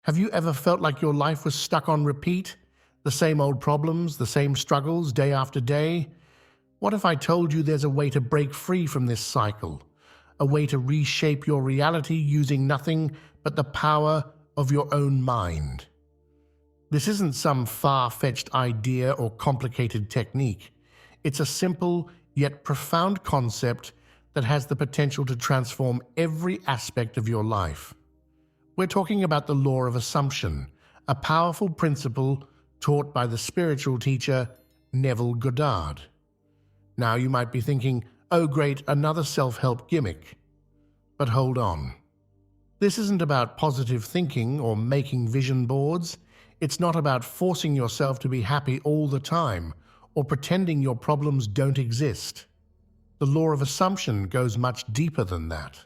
Have you ever felt like your life was stuck on repeat? The same old problems, the same struggles day after day? What if I told you there's a way to break free from this cycle? A way to reshape your reality using nothing but the power of your own mind? This isn't some far-fetched idea or complicated technique. It's a simple yet profound concept that has the potential to transform every aspect of your life. We're talking about the law of assumption, a powerful principle taught by the spiritual teacher Neville Goddard. Now you might be thinking, oh great, another self-help gimmick. But hold on. This isn't about positive thinking or making vision boards. It's not about forcing yourself to be happy all the time or pretending your problems don't exist. The law of assumption goes much deeper than that.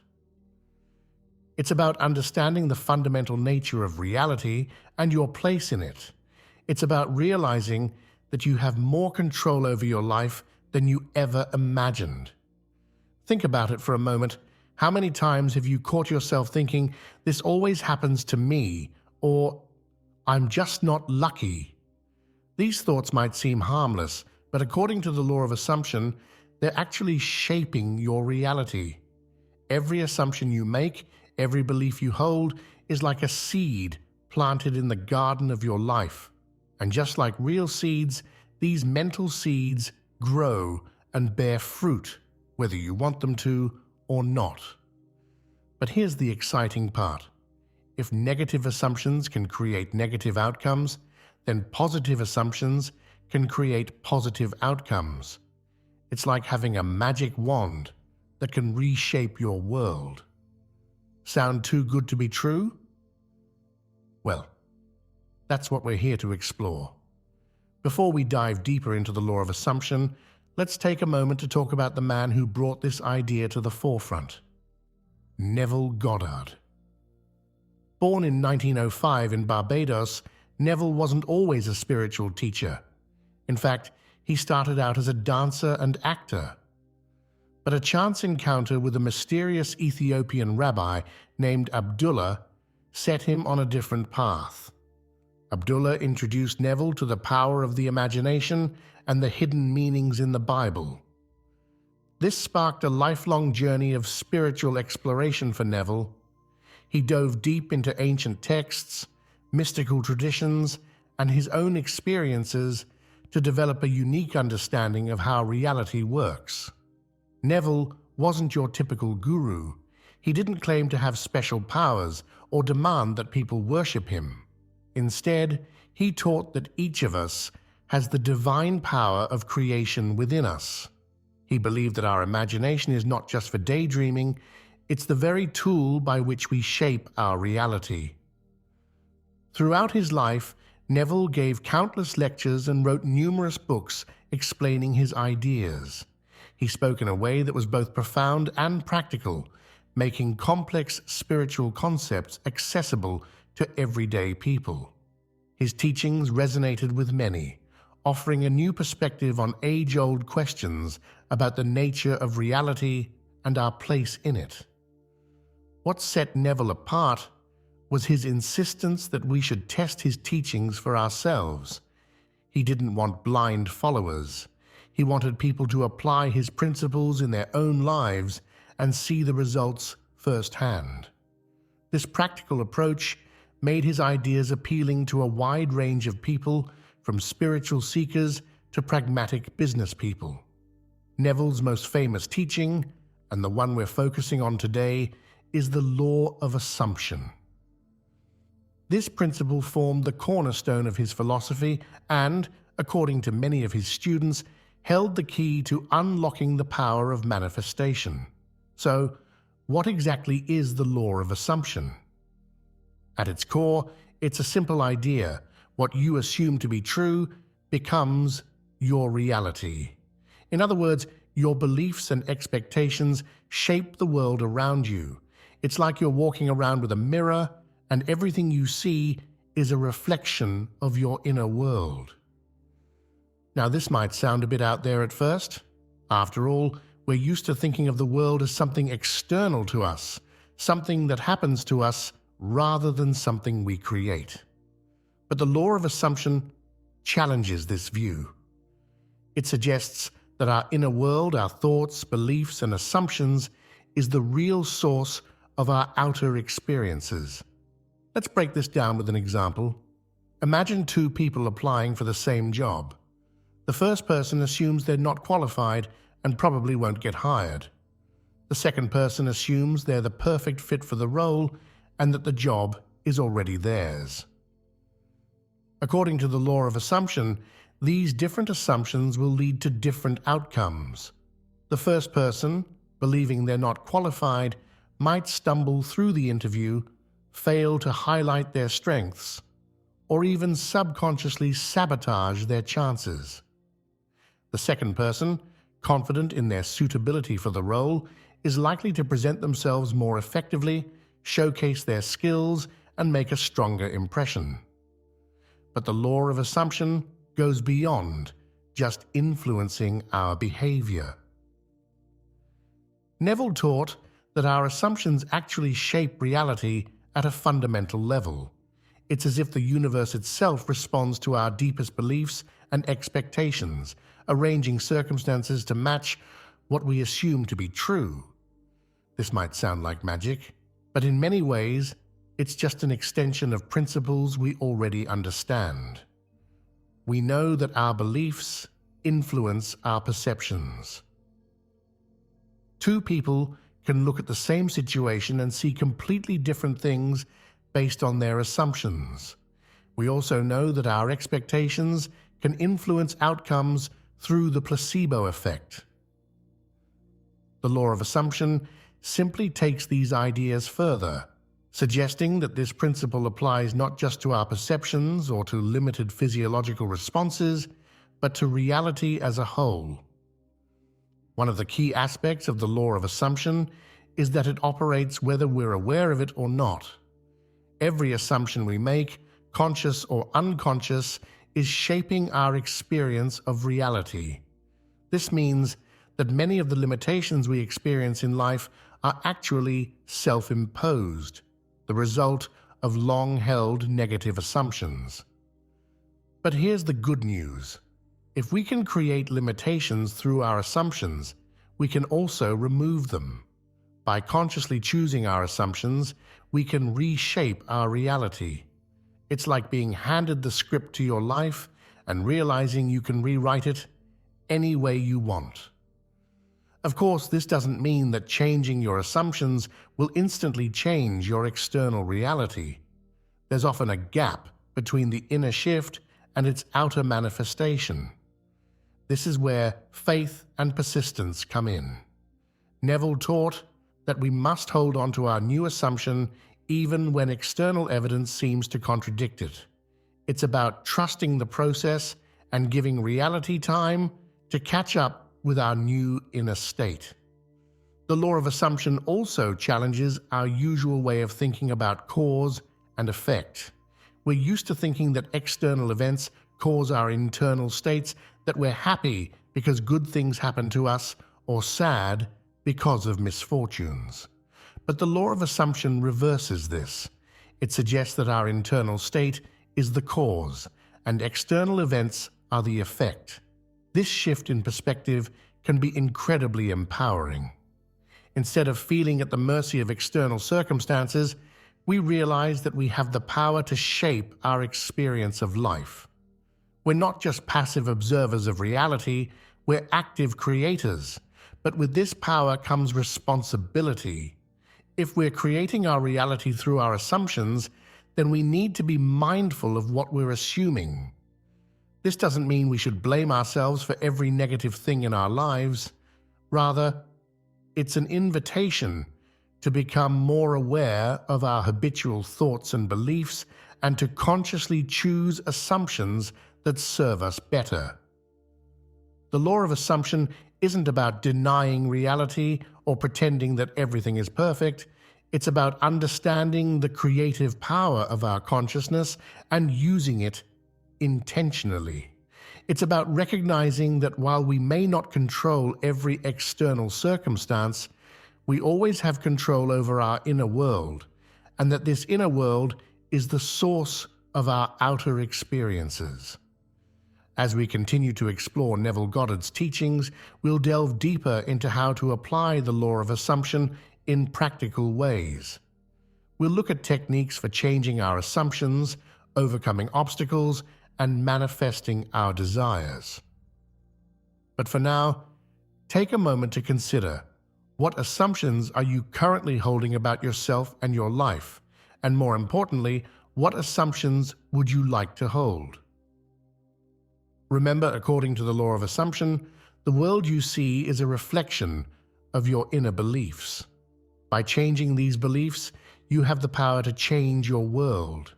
It's about understanding the fundamental nature of reality and your place in it. It's about realizing that you have more control over your life than you ever imagined. Think about it for a moment. How many times have you caught yourself thinking, this always happens to me, or I'm just not lucky? These thoughts might seem harmless, but according to the law of assumption, they're actually shaping your reality. Every assumption you make, every belief you hold, is like a seed planted in the garden of your life. And just like real seeds, these mental seeds grow and bear fruit, whether you want them to or not. But here's the exciting part. If negative assumptions can create negative outcomes, then positive assumptions can create positive outcomes. It's like having a magic wand that can reshape your world. Sound too good to be true? Well, that's what we're here to explore. Before we dive deeper into the law of assumption, let's take a moment to talk about the man who brought this idea to the forefront. Neville Goddard. Born in 1905 in Barbados, Neville wasn't always a spiritual teacher. In fact, he started out as a dancer and actor. But a chance encounter with a mysterious Ethiopian rabbi named Abdullah set him on a different path. Abdullah introduced Neville to the power of the imagination and the hidden meanings in the Bible. This sparked a lifelong journey of spiritual exploration for Neville. He dove deep into ancient texts, mystical traditions, and his own experiences to develop a unique understanding of how reality works. Neville wasn't your typical guru. He didn't claim to have special powers or demand that people worship him. Instead, he taught that each of us has the divine power of creation within us. He believed that our imagination is not just for daydreaming, it's the very tool by which we shape our reality. Throughout his life, Neville gave countless lectures and wrote numerous books explaining his ideas. He spoke in a way that was both profound and practical, making complex spiritual concepts accessible to everyday people. His teachings resonated with many, offering a new perspective on age-old questions about the nature of reality and our place in it. What set Neville apart was his insistence that we should test his teachings for ourselves. He didn't want blind followers. He wanted people to apply his principles in their own lives and see the results firsthand. This practical approach made his ideas appealing to a wide range of people, from spiritual seekers to pragmatic business people. Neville's most famous teaching, and the one we're focusing on today, is the law of assumption. This principle formed the cornerstone of his philosophy and, according to many of his students, held the key to unlocking the power of manifestation. So, what exactly is the law of assumption? At its core, it's a simple idea. What you assume to be true becomes your reality. In other words, your beliefs and expectations shape the world around you. It's like you're walking around with a mirror, and everything you see is a reflection of your inner world. Now, this might sound a bit out there at first. After all, we're used to thinking of the world as something external to us, something that happens to us rather than something we create. But the law of assumption challenges this view. It suggests that our inner world, our thoughts, beliefs, and assumptions is the real source of our outer experiences. Let's break this down with an example. Imagine two people applying for the same job. The first person assumes they're not qualified and probably won't get hired. The second person assumes they're the perfect fit for the role and that the job is already theirs. According to the law of assumption, these different assumptions will lead to different outcomes. The first person, believing they're not qualified, might stumble through the interview, fail to highlight their strengths, or even subconsciously sabotage their chances. The second person, confident in their suitability for the role, is likely to present themselves more effectively, showcase their skills, and make a stronger impression. But the law of assumption goes beyond just influencing our behavior. Neville taught that our assumptions actually shape reality at a fundamental level. It's as if the universe itself responds to our deepest beliefs and expectations, arranging circumstances to match what we assume to be true. This might sound like magic, but in many ways, it's just an extension of principles we already understand. We know that our beliefs influence our perceptions. Two people can look at the same situation and see completely different things based on their assumptions. We also know that our expectations can influence outcomes through the placebo effect. The law of assumption simply takes these ideas further, suggesting that this principle applies not just to our perceptions or to limited physiological responses, but to reality as a whole. One of the key aspects of the law of assumption is that it operates whether we're aware of it or not. Every assumption we make, conscious or unconscious, is shaping our experience of reality. This means that many of the limitations we experience in life are actually self-imposed, the result of long-held negative assumptions. But here's the good news. If we can create limitations through our assumptions, we can also remove them. By consciously choosing our assumptions, we can reshape our reality. It's like being handed the script to your life and realizing you can rewrite it any way you want. Of course, this doesn't mean that changing your assumptions will instantly change your external reality. There's often a gap between the inner shift and its outer manifestation. This is where faith and persistence come in. Neville taught that we must hold on to our new assumption even when external evidence seems to contradict it. It's about trusting the process and giving reality time to catch up with our new inner state. The law of assumption also challenges our usual way of thinking about cause and effect. We're used to thinking that external events cause our internal states, that we're happy because good things happen to us or sad because of misfortunes. But the law of assumption reverses this. It suggests that our internal state is the cause and external events are the effect. This shift in perspective can be incredibly empowering. Instead of feeling at the mercy of external circumstances, we realize that we have the power to shape our experience of life. We're not just passive observers of reality, we're active creators. But with this power comes responsibility. If we're creating our reality through our assumptions, then we need to be mindful of what we're assuming. This doesn't mean we should blame ourselves for every negative thing in our lives. Rather, it's an invitation to become more aware of our habitual thoughts and beliefs and to consciously choose assumptions that serve us better. The law of assumption isn't about denying reality or pretending that everything is perfect. It's about understanding the creative power of our consciousness and using it intentionally. It's about recognizing that while we may not control every external circumstance, we always have control over our inner world, and that this inner world is the source of our outer experiences. As we continue to explore Neville Goddard's teachings, we'll delve deeper into how to apply the law of assumption in practical ways. We'll look at techniques for changing our assumptions, overcoming obstacles, and manifesting our desires. But for now, take a moment to consider, what assumptions are you currently holding about yourself and your life? And more importantly, what assumptions would you like to hold? Remember, according to the law of assumption, the world you see is a reflection of your inner beliefs. By changing these beliefs, you have the power to change your world.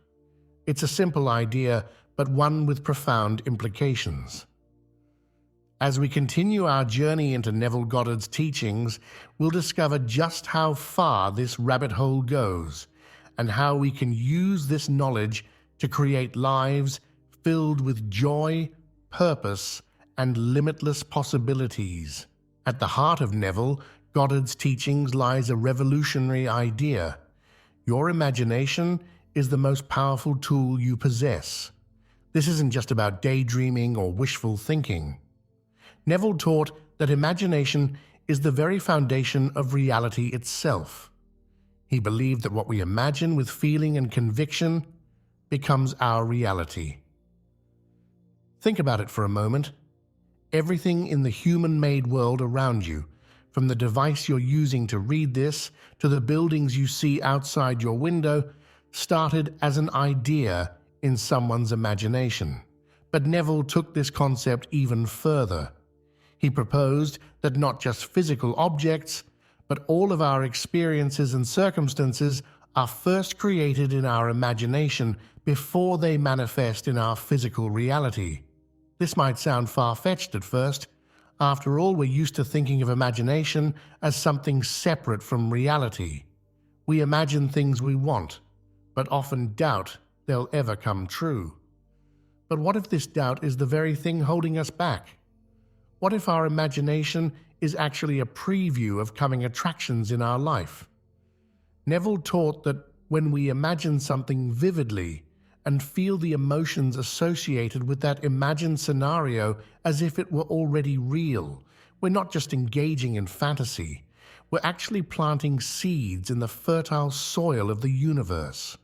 It's a simple idea, but one with profound implications. As we continue our journey into Neville Goddard's teachings, we'll discover just how far this rabbit hole goes, and how we can use this knowledge to create lives filled with joy, purpose, and limitless possibilities. At the heart of Neville Goddard's teachings lies a revolutionary idea. Your imagination is the most powerful tool you possess. This isn't just about daydreaming or wishful thinking. Neville taught that imagination is the very foundation of reality itself. He believed that what we imagine with feeling and conviction becomes our reality. Think about it for a moment. Everything in the human-made world around you, from the device you're using to read this to the buildings you see outside your window, started as an idea in someone's imagination. But Neville took this concept even further. He proposed that not just physical objects, but all of our experiences and circumstances are first created in our imagination before they manifest in our physical reality. This might sound far-fetched at first. After all, we're used to thinking of imagination as something separate from reality. We imagine things we want, but often doubt they'll ever come true. But what if this doubt is the very thing holding us back? What if our imagination is actually a preview of coming attractions in our life? Neville taught that when we imagine something vividly and feel the emotions associated with that imagined scenario as if it were already real, we're not just engaging in fantasy, we're actually planting seeds in the fertile soil of the universe.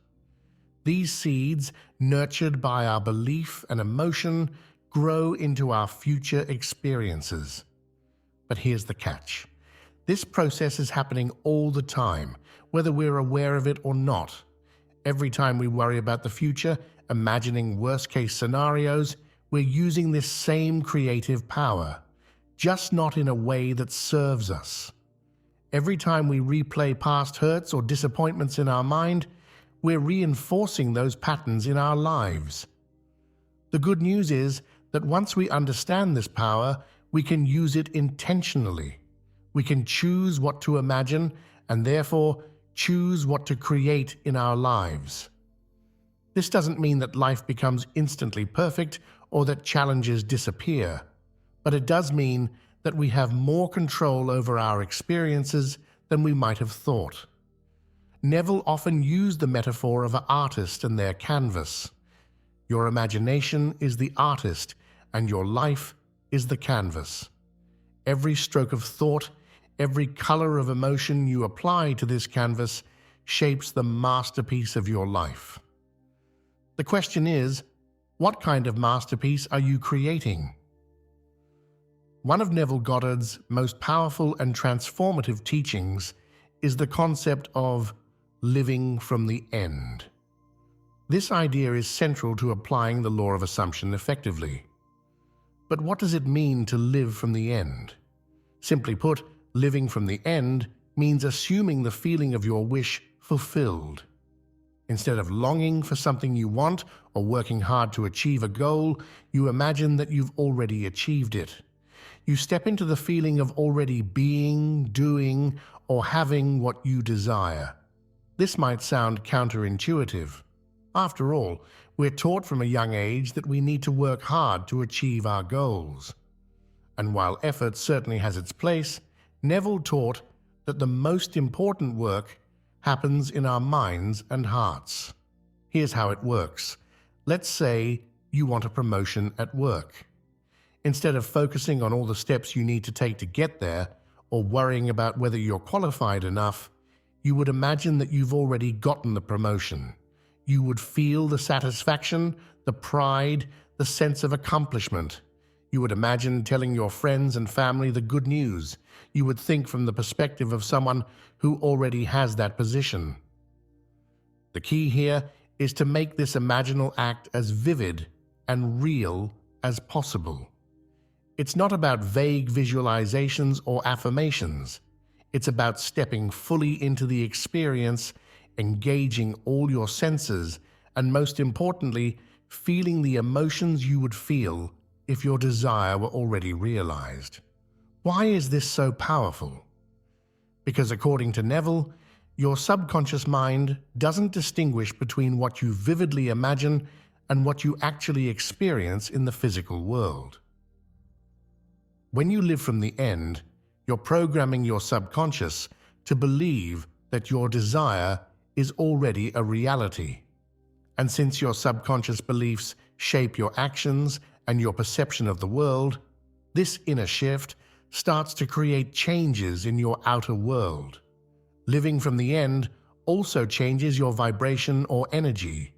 These seeds, nurtured by our belief and emotion, grow into our future experiences. But here's the catch. This process is happening all the time, whether we're aware of it or not. Every time we worry about the future, imagining worst-case scenarios, we're using this same creative power, just not in a way that serves us. Every time we replay past hurts or disappointments in our mind, we're reinforcing those patterns in our lives. The good news is that once we understand this power, we can use it intentionally. We can choose what to imagine and therefore choose what to create in our lives. This doesn't mean that life becomes instantly perfect or that challenges disappear, but it does mean that we have more control over our experiences than we might have thought. Neville often used the metaphor of an artist and their canvas. Your imagination is the artist, and your life is the canvas. Every stroke of thought, every color of emotion you apply to this canvas shapes the masterpiece of your life. The question is, what kind of masterpiece are you creating? One of Neville Goddard's most powerful and transformative teachings is the concept of living from the end. This idea is central to applying the law of assumption effectively. But what does it mean to live from the end? Simply put, living from the end means assuming the feeling of your wish fulfilled. Instead of longing for something you want or working hard to achieve a goal, you imagine that you've already achieved it. You step into the feeling of already being, doing, or having what you desire. This might sound counterintuitive. After all, we're taught from a young age that we need to work hard to achieve our goals. And while effort certainly has its place, Neville taught that the most important work, happens in our minds and hearts. Here's how it works. Let's say you want a promotion at work. Instead of focusing on all the steps you need to take to get there, or worrying about whether you're qualified enough, you would imagine that you've already gotten the promotion. You would feel the satisfaction, the pride, the sense of accomplishment. You would imagine telling your friends and family the good news. You would think from the perspective of someone who already has that position. The key here is to make this imaginal act as vivid and real as possible. It's not about vague visualizations or affirmations. It's about stepping fully into the experience, engaging all your senses, and most importantly, feeling the emotions you would feel if your desire were already realized. Why is this so powerful? Because according to Neville, your subconscious mind doesn't distinguish between what you vividly imagine and what you actually experience in the physical world. When you live from the end, you're programming your subconscious to believe that your desire is already a reality. And since your subconscious beliefs shape your actions and your perception of the world, this inner shift starts to create changes in your outer world. Living from the end also changes your vibration or energy.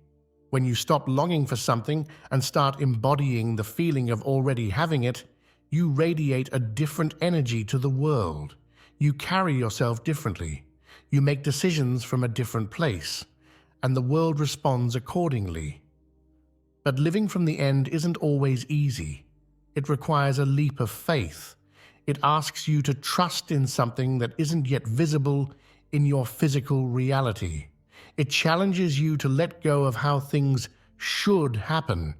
When you stop longing for something and start embodying the feeling of already having it, you radiate a different energy to the world. You carry yourself differently. You make decisions from a different place, and the world responds accordingly. But living from the end isn't always easy. It requires a leap of faith. It asks you to trust in something that isn't yet visible in your physical reality. It challenges you to let go of how things should happen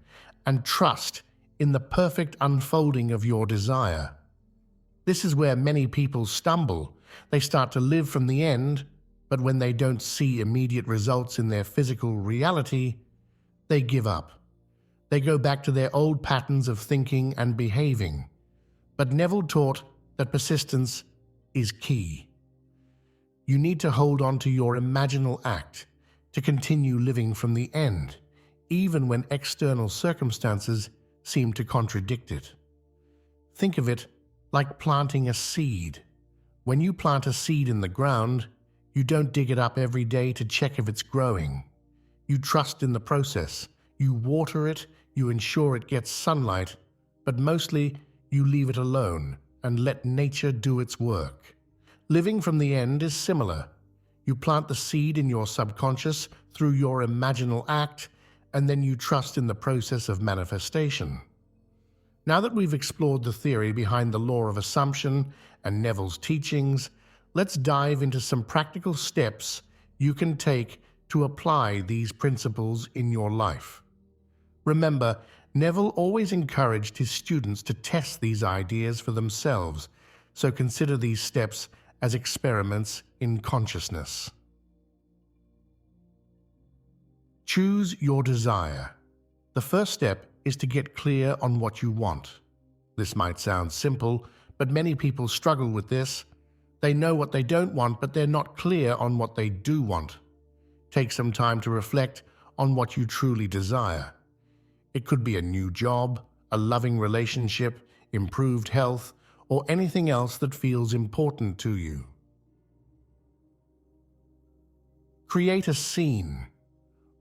and trust in the perfect unfolding of your desire. This is where many people stumble. They start to live from the end, but when they don't see immediate results in their physical reality, they give up. They go back to their old patterns of thinking and behaving. But Neville taught that persistence is key. You need to hold on to your imaginal act to continue living from the end, even when external circumstances seem to contradict it. Think of it like planting a seed. When you plant a seed in the ground, you don't dig it up every day to check if it's growing. You trust in the process. You water it, you ensure it gets sunlight, but mostly you leave it alone and let nature do its work. Living from the end is similar. You plant the seed in your subconscious through your imaginal act, and then you trust in the process of manifestation. Now that we've explored the theory behind the law of assumption and Neville's teachings, let's dive into some practical steps you can take to apply these principles in your life. Remember, Neville always encouraged his students to test these ideas for themselves, so consider these steps as experiments in consciousness. Choose your desire. The first step is to get clear on what you want. This might sound simple, but many people struggle with this. They know what they don't want, but they're not clear on what they do want. Take some time to reflect on what you truly desire. It could be a new job, a loving relationship, improved health, or anything else that feels important to you. Create a scene.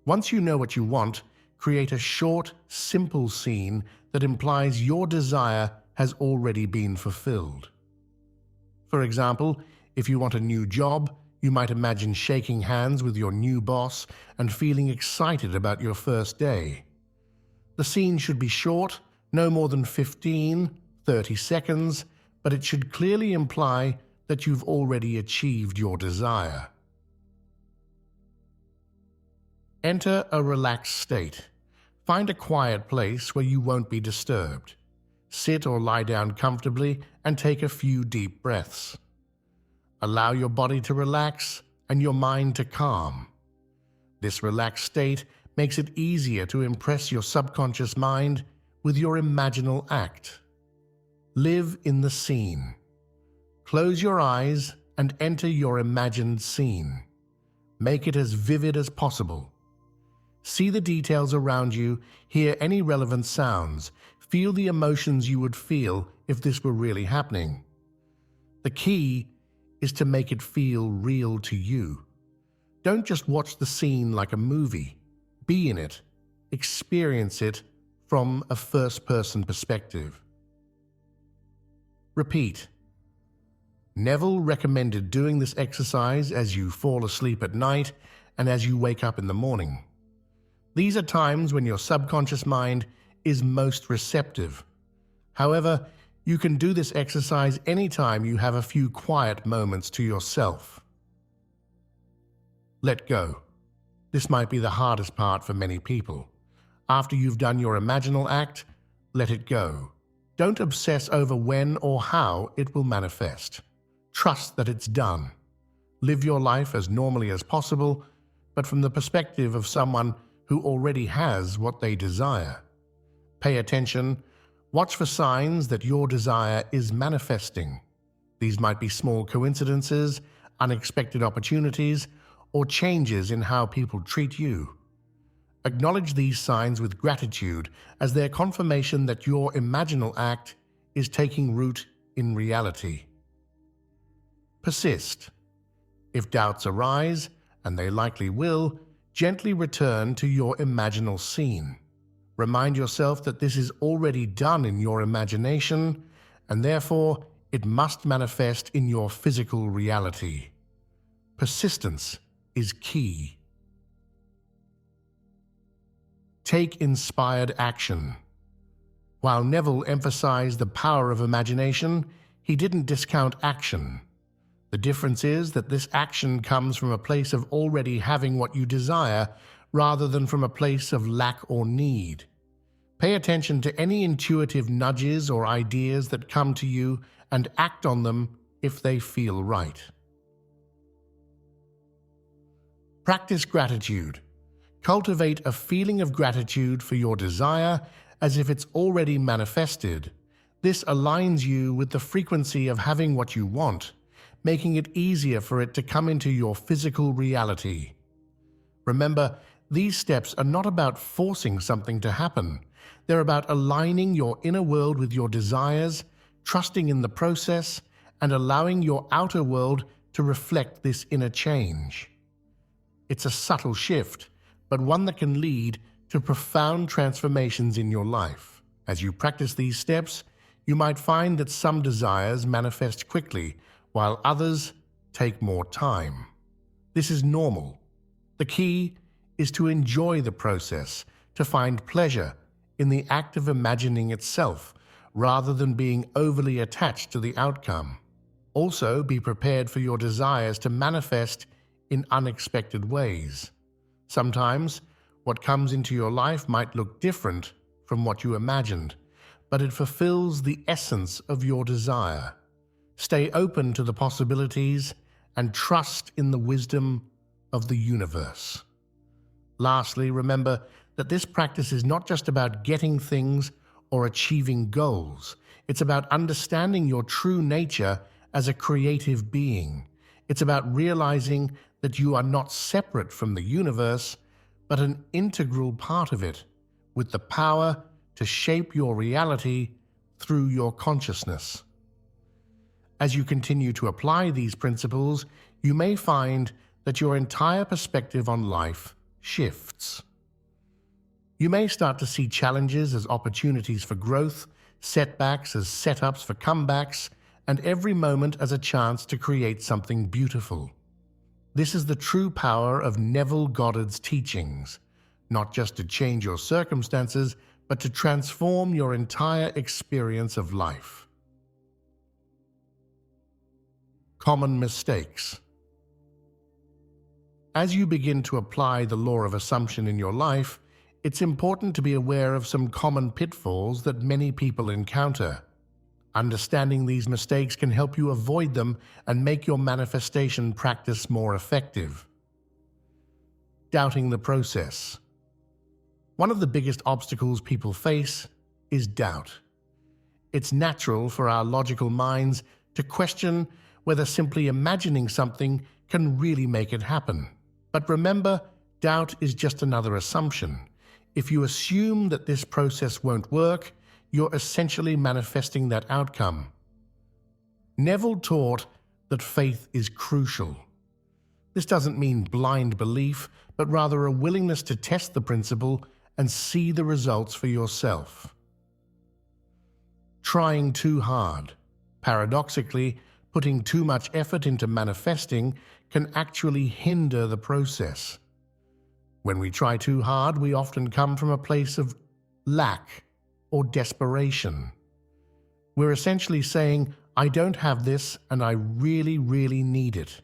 Once you know what you want, create a short, simple scene that implies your desire has already been fulfilled. For example, if you want a new job, you might imagine shaking hands with your new boss and feeling excited about your first day. The scene should be short, no more than 15-30 seconds, but it should clearly imply that you've already achieved your desire. Enter a relaxed state. Find a quiet place where you won't be disturbed. Sit or lie down comfortably and take a few deep breaths. Allow your body to relax and your mind to calm. This relaxed state makes it easier to impress your subconscious mind with your imaginal act. Live in the scene. Close your eyes and enter your imagined scene. Make it as vivid as possible. See the details around you, hear any relevant sounds, feel the emotions you would feel if this were really happening. The key is to make it feel real to you. Don't just watch the scene like a movie. Be in it. Experience it from a first-person perspective. Repeat. Neville recommended doing this exercise as you fall asleep at night and as you wake up in the morning. These are times when your subconscious mind is most receptive. However, you can do this exercise anytime you have a few quiet moments to yourself. Let go. This might be the hardest part for many people. After you've done your imaginal act, let it go. Don't obsess over when or how it will manifest. Trust that it's done. Live your life as normally as possible, but from the perspective of someone who already has what they desire. Pay attention. Watch for signs that your desire is manifesting. These might be small coincidences, unexpected opportunities, or changes in how people treat you. Acknowledge these signs with gratitude as their confirmation that your imaginal act is taking root in reality. Persist. If doubts arise, and they likely will, gently return to your imaginal scene. Remind yourself that this is already done in your imagination, and therefore it must manifest in your physical reality. Persistence is key. Take inspired action. While Neville emphasized the power of imagination, he didn't discount action. The difference is that this action comes from a place of already having what you desire, rather than from a place of lack or need. Pay attention to any intuitive nudges or ideas that come to you and act on them if they feel right. Practice gratitude. Cultivate a feeling of gratitude for your desire as if it's already manifested. This aligns you with the frequency of having what you want, making it easier for it to come into your physical reality. Remember, these steps are not about forcing something to happen. They're about aligning your inner world with your desires, trusting in the process, and allowing your outer world to reflect this inner change. It's a subtle shift, but one that can lead to profound transformations in your life. As you practice these steps, you might find that some desires manifest quickly, while others take more time. This is normal. The key is to enjoy the process, to find pleasure in the act of imagining itself, rather than being overly attached to the outcome. Also, be prepared for your desires to manifest in unexpected ways. Sometimes, what comes into your life might look different from what you imagined, but it fulfills the essence of your desire. Stay open to the possibilities and trust in the wisdom of the universe. Lastly, remember that this practice is not just about getting things or achieving goals. It's about understanding your true nature as a creative being. It's about realizing that you are not separate from the universe, but an integral part of it, with the power to shape your reality through your consciousness. As you continue to apply these principles, you may find that your entire perspective on life shifts. You may start to see challenges as opportunities for growth, setbacks as setups for comebacks, and every moment as a chance to create something beautiful. This is the true power of Neville Goddard's teachings, not just to change your circumstances, but to transform your entire experience of life. Common mistakes. As you begin to apply the law of assumption in your life, it's important to be aware of some common pitfalls that many people encounter. Understanding these mistakes can help you avoid them and make your manifestation practice more effective. Doubting the process. One of the biggest obstacles people face is doubt. It's natural for our logical minds to question whether simply imagining something can really make it happen. But remember, doubt is just another assumption. If you assume that this process won't work, you're essentially manifesting that outcome. Neville taught that faith is crucial. This doesn't mean blind belief, but rather a willingness to test the principle and see the results for yourself. Trying too hard. Paradoxically, putting too much effort into manifesting can actually hinder the process. When we try too hard, we often come from a place of lack or desperation. We're essentially saying, I don't have this and I really, really need it.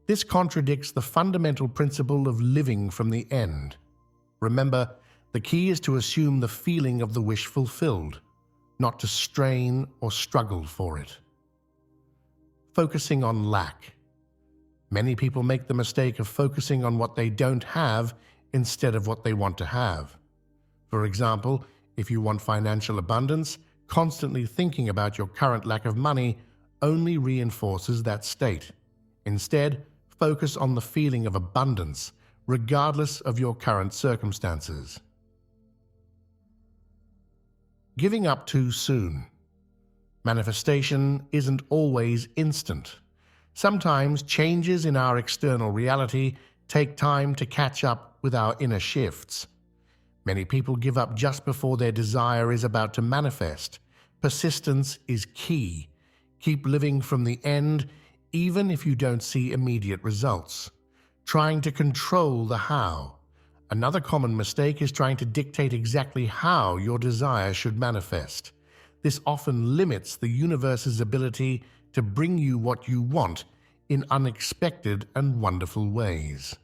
This contradicts the fundamental principle of living from the end. Remember, the key is to assume the feeling of the wish fulfilled, not to strain or struggle for it. Focusing on lack. Many people make the mistake of focusing on what they don't have instead of what they want to have. For example, if you want financial abundance, constantly thinking about your current lack of money only reinforces that state. Instead, focus on the feeling of abundance, regardless of your current circumstances. Giving up too soon. Manifestation isn't always instant. Sometimes changes in our external reality take time to catch up with our inner shifts. Many people give up just before their desire is about to manifest. Persistence is key. Keep living from the end, even if you don't see immediate results. Trying to control the how. Another common mistake is trying to dictate exactly how your desire should manifest. This often limits the universe's ability to bring you what you want in unexpected and wonderful ways.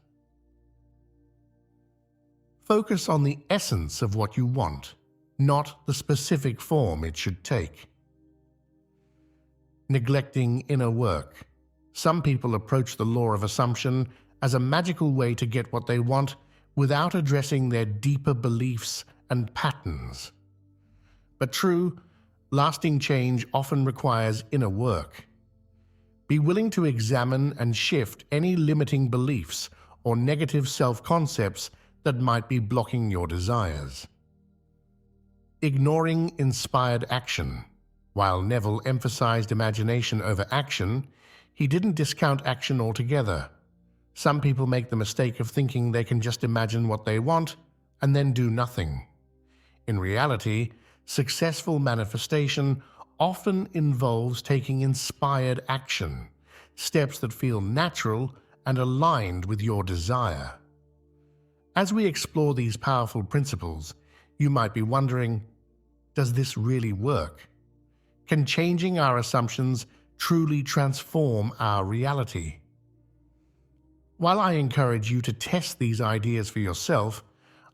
Focus on the essence of what you want, not the specific form it should take. Neglecting inner work. Some people approach the law of assumption as a magical way to get what they want without addressing their deeper beliefs and patterns. But true, lasting change often requires inner work. Be willing to examine and shift any limiting beliefs or negative self-concepts that might be blocking your desires. Ignoring inspired action. While Neville emphasized imagination over action, he didn't discount action altogether. Some people make the mistake of thinking they can just imagine what they want and then do nothing. In reality, successful manifestation often involves taking inspired action, steps that feel natural and aligned with your desire. As we explore these powerful principles, you might be wondering, does this really work? Can changing our assumptions truly transform our reality? While I encourage you to test these ideas for yourself,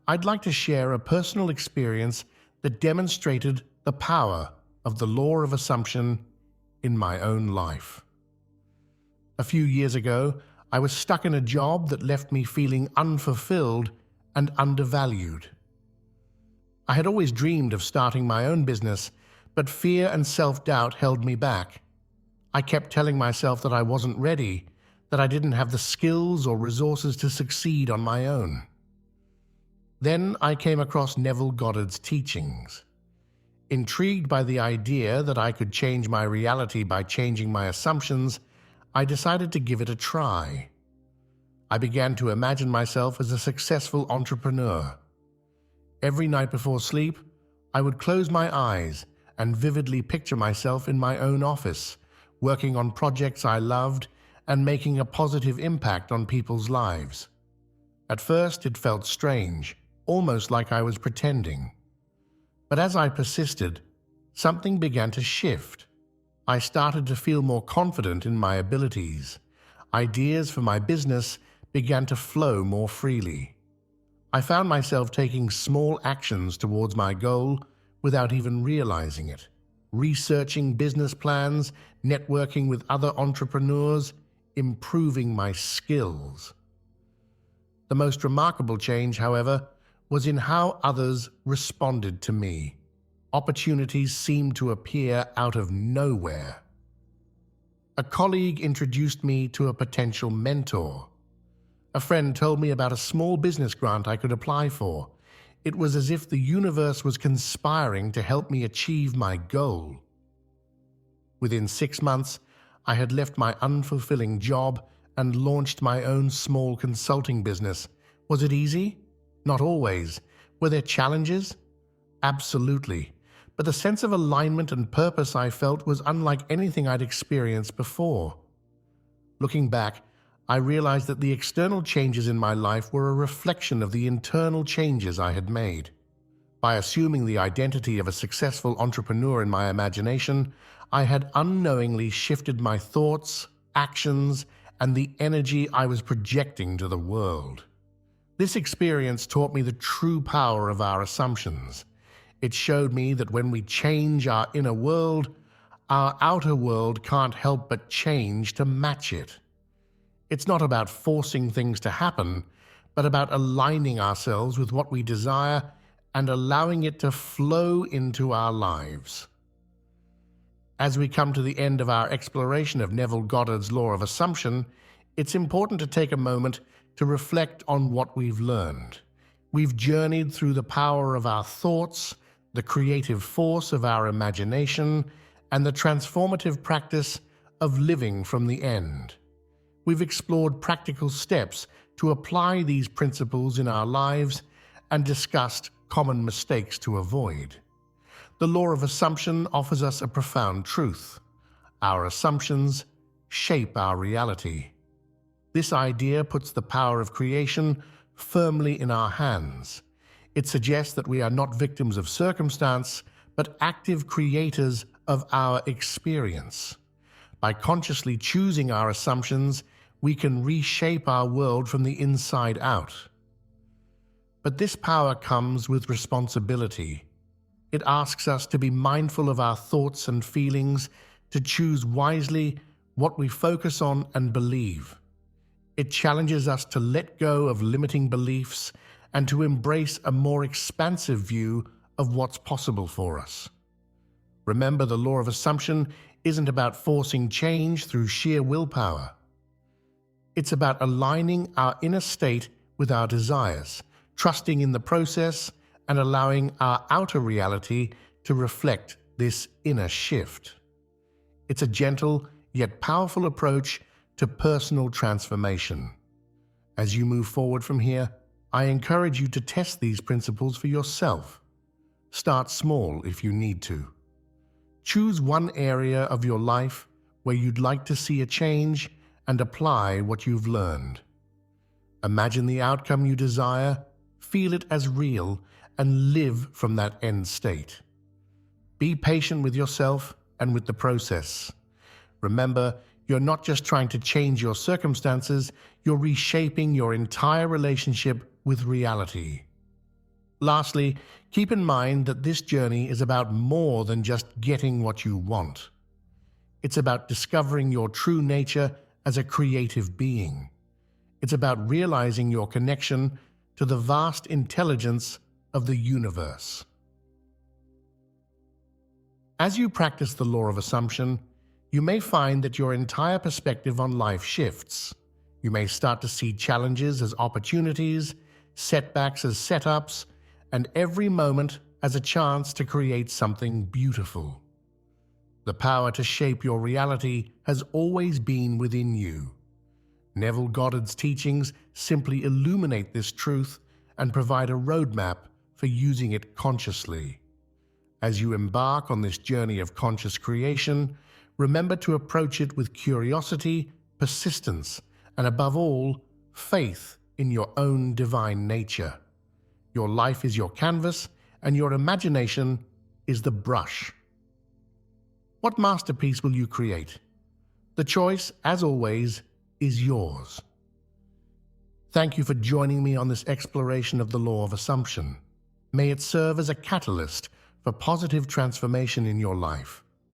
I'd like to share a personal experience that demonstrated the power of the law of assumption in my own life. A few years ago, I was stuck in a job that left me feeling unfulfilled and undervalued. I had always dreamed of starting my own business, but fear and self-doubt held me back. I kept telling myself that I wasn't ready, that I didn't have the skills or resources to succeed on my own. Then I came across Neville Goddard's teachings. Intrigued by the idea that I could change my reality by changing my assumptions, I decided to give it a try. I began to imagine myself as a successful entrepreneur. Every night before sleep, I would close my eyes and vividly picture myself in my own office, working on projects I loved and making a positive impact on people's lives. At first, it felt strange, almost like I was pretending. But as I persisted, something began to shift. I started to feel more confident in my abilities. Ideas for my business began to flow more freely. I found myself taking small actions towards my goal without even realizing it. Researching business plans, networking with other entrepreneurs, improving my skills. The most remarkable change, however, was in how others responded to me. Opportunities seemed to appear out of nowhere. A colleague introduced me to a potential mentor. A friend told me about a small business grant I could apply for. It was as if the universe was conspiring to help me achieve my goal. Within 6 months, I had left my unfulfilling job and launched my own small consulting business. Was it easy? Not always. Were there challenges? Absolutely. But the sense of alignment and purpose I felt was unlike anything I'd experienced before. Looking back, I realized that the external changes in my life were a reflection of the internal changes I had made. By assuming the identity of a successful entrepreneur in my imagination, I had unknowingly shifted my thoughts, actions, and the energy I was projecting to the world. This experience taught me the true power of our assumptions. It showed me that when we change our inner world, our outer world can't help but change to match it. It's not about forcing things to happen, but about aligning ourselves with what we desire and allowing it to flow into our lives. As we come to the end of our exploration of Neville Goddard's law of assumption, it's important to take a moment to reflect on what we've learned. We've journeyed through the power of our thoughts, the creative force of our imagination, and the transformative practice of living from the end. We've explored practical steps to apply these principles in our lives and discussed common mistakes to avoid. The law of assumption offers us a profound truth. Our assumptions shape our reality. This idea puts the power of creation firmly in our hands. It suggests that we are not victims of circumstance, but active creators of our experience. By consciously choosing our assumptions, we can reshape our world from the inside out. But this power comes with responsibility. It asks us to be mindful of our thoughts and feelings, to choose wisely what we focus on and believe. It challenges us to let go of limiting beliefs and to embrace a more expansive view of what's possible for us. Remember, the law of assumption isn't about forcing change through sheer willpower. It's about aligning our inner state with our desires, trusting in the process, and allowing our outer reality to reflect this inner shift. It's a gentle yet powerful approach to personal transformation. As you move forward from here, I encourage you to test these principles for yourself. Start small if you need to. Choose one area of your life where you'd like to see a change and apply what you've learned. Imagine the outcome you desire, feel it as real, and live from that end state. Be patient with yourself and with the process. Remember, you're not just trying to change your circumstances, you're reshaping your entire relationship with reality. Lastly, keep in mind that this journey is about more than just getting what you want. It's about discovering your true nature as a creative being. It's about realizing your connection to the vast intelligence of the universe. As you practice the law of assumption, you may find that your entire perspective on life shifts. You may start to see challenges as opportunities, setbacks as setups, and every moment as a chance to create something beautiful. The power to shape your reality has always been within you. Neville Goddard's teachings simply illuminate this truth and provide a roadmap for using it consciously. As you embark on this journey of conscious creation, remember to approach it with curiosity, persistence, and above all, faith in your own divine nature. Your life is your canvas, and your imagination is the brush. What masterpiece will you create? The choice, as always, is yours. Thank you for joining me on this exploration of the law of assumption. May it serve as a catalyst for positive transformation in your life.